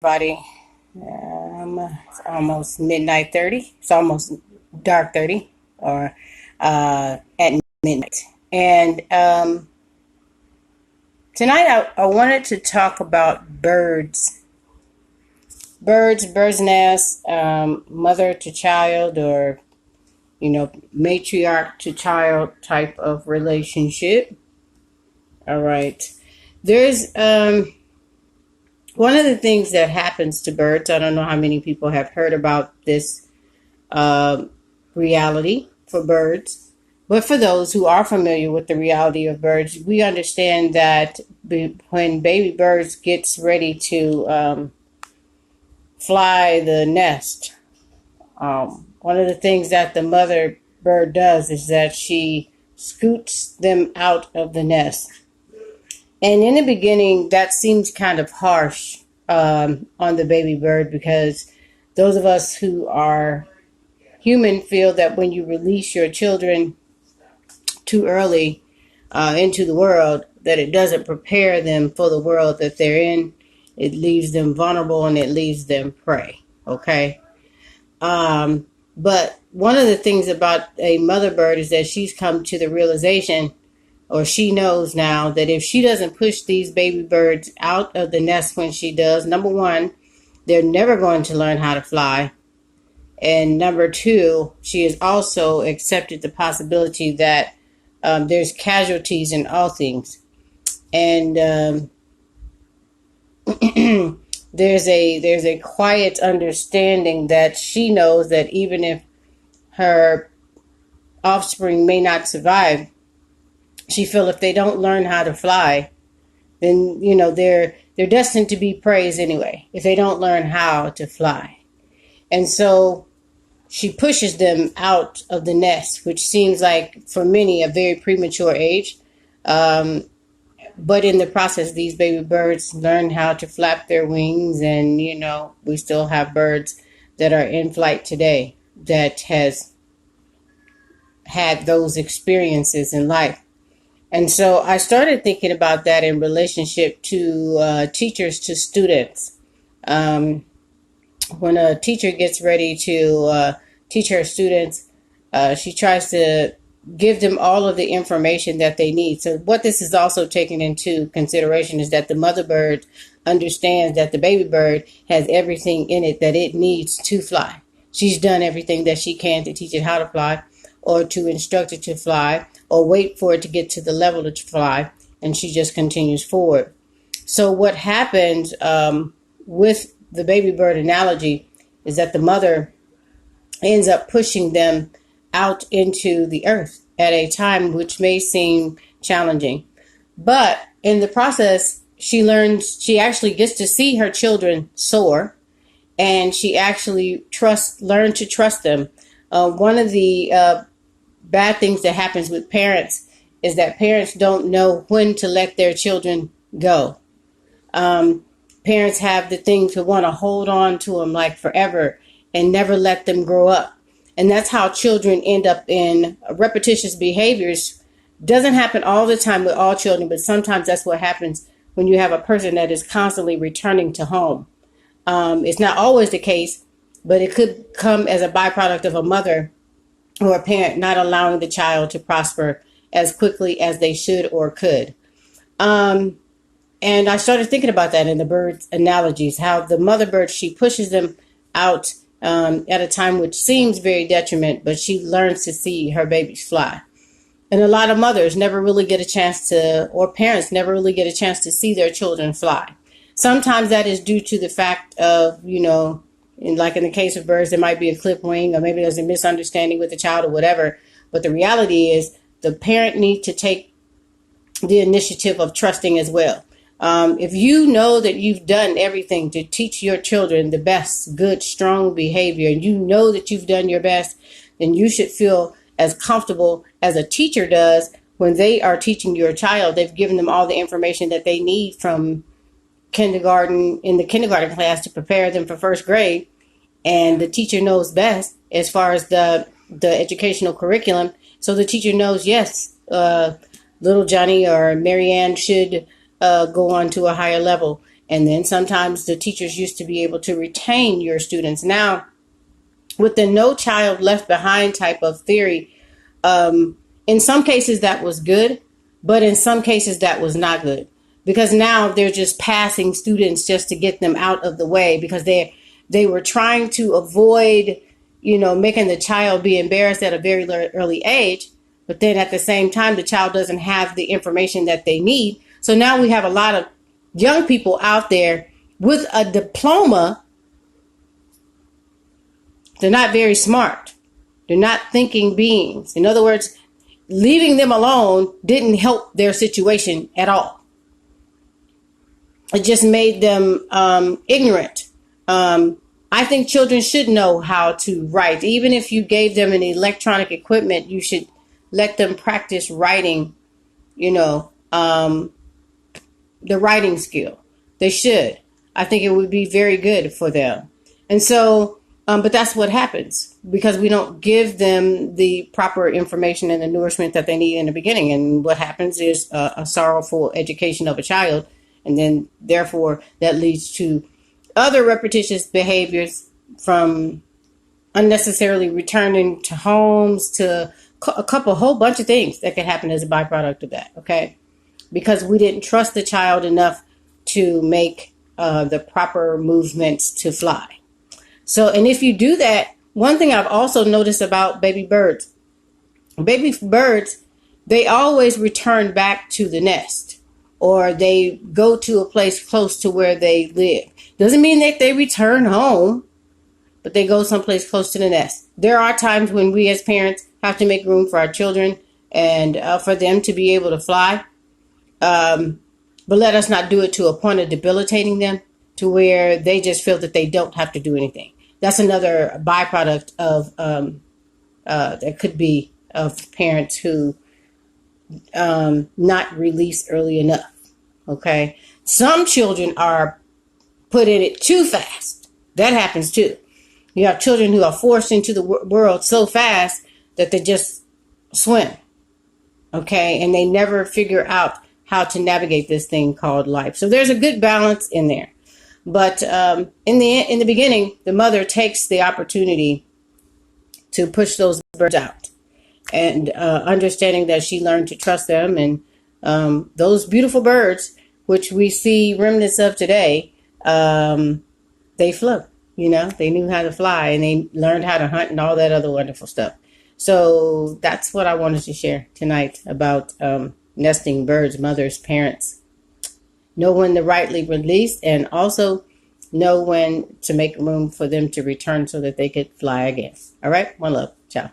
Everybody. It's almost midnight 30. It's almost dark 30 or at midnight. And tonight I wanted to talk about birds. Birds' nests, mother to child or, matriarch to child type of relationship. All right. There's one of the things that happens to birds. I don't know how many people have heard about this uh, reality for birds. But for those who are familiar with the reality of birds, we understand that when baby birds gets ready to fly the nest, one of the things that the mother bird does is that she scoots them out of the nest. And in the beginning, that seems kind of harsh on the baby bird because those of us who are human feel that when you release your children too early into the world, that it doesn't prepare them for the world that they're in. It leaves them vulnerable and it leaves them prey. Okay. But one of the things about a mother bird is that she's come to the realization, or she knows now, that if she doesn't push these baby birds out of the nest when she does, number one, they're never going to learn how to fly. And number two, she has also accepted the possibility that there's casualties in all things. And there's a quiet understanding that she knows that even if her offspring may not survive, she feels if they don't learn how to fly, then they're destined to be praised anyway if they don't learn how to fly. And so she pushes them out of the nest, which seems like for many a very premature age. But in the process, these baby birds learn how to flap their wings, and we still have birds that are in flight today that has had those experiences in life. And so I started thinking about that in relationship to teachers to students. When a teacher gets ready to teach her students, she tries to give them all of the information that they need. So what this is also taken into consideration is that the mother bird understands that the baby bird has everything in it that it needs to fly. She's done everything that she can to teach it how to fly, or to instruct it to fly, or wait for it to get to the level to fly, and she just continues forward. So what happens with the baby bird analogy is that the mother ends up pushing them out into the earth at a time which may seem challenging. But in the process, she actually gets to see her children soar, and she actually learn to trust them. One of the bad things that happens with parents is that parents don't know when to let their children go. Parents have the thing to want to hold on to them like forever and never let them grow up. And that's how children end up in repetitious behaviors. Doesn't happen all the time with all children, but sometimes that's what happens when you have a person that is constantly returning to home. It's not always the case, but it could come as a byproduct of a mother or a parent not allowing the child to prosper as quickly as they should or could. And I started thinking about that in the birds analogies, how the mother bird, she pushes them out at a time which seems very detriment, but she learns to see her babies fly. And a lot of mothers never really get a chance to, or parents never really get a chance to see their children fly. Sometimes that is due to the fact of, like in the case of birds, there might be a clipped wing, or maybe there's a misunderstanding with the child or whatever. But the reality is the parent needs to take the initiative of trusting as well. If you know that you've done everything to teach your children the best, good, strong behavior, and you know that you've done your best, then you should feel as comfortable as a teacher does when they are teaching your child. They've given them all the information that they need from kindergarten, in the kindergarten class, to prepare them for first grade. And the teacher knows best as far as the educational curriculum. So the teacher knows, yes, little Johnny or Marianne should go on to a higher level. And then sometimes the teachers used to be able to retain your students. Now, with the no child left behind type of theory, in some cases that was good, but in some cases that was not good, because now they're just passing students just to get them out of the way, because they were trying to avoid, making the child be embarrassed at a very early age. But then at the same time, the child doesn't have the information that they need. So now we have a lot of young people out there with a diploma. They're not very smart. They're not thinking beings. In other words, leaving them alone didn't help their situation at all. It just made them ignorant. I think children should know how to write. Even if you gave them an electronic equipment, you should let them practice writing, the writing skill. They should. I think it would be very good for them. And so, but that's what happens because we don't give them the proper information and the nourishment that they need in the beginning. And what happens is a sorrowful education of a child. And then therefore that leads to other repetitious behaviors, from unnecessarily returning to homes to a whole bunch of things that could happen as a byproduct of that. Okay. Because we didn't trust the child enough to make the proper movements to fly. So, and if you do that, one thing I've also noticed about baby birds, they always return back to the nest, or they go to a place close to where they live. Doesn't mean that they return home, but they go someplace close to the nest. There are times when we as parents have to make room for our children and for them to be able to fly. But let us not do it to a point of debilitating them to where they just feel that they don't have to do anything. That's another byproduct of that could be of parents who not released early enough. Okay. Some children are put in it too fast. That happens too. You have children who are forced into the world so fast that they just swim. Okay. And they never figure out how to navigate this thing called life. So there's a good balance in there. But in the beginning, the mother takes the opportunity to push those birds out, and understanding that she learned to trust them. And those beautiful birds, which we see remnants of today, they flew. They knew how to fly, and they learned how to hunt and all that other wonderful stuff. So that's what I wanted to share tonight about nesting birds, mothers, parents. Know when to rightly release, and also know when to make room for them to return so that they could fly again. All right. One love. Ciao.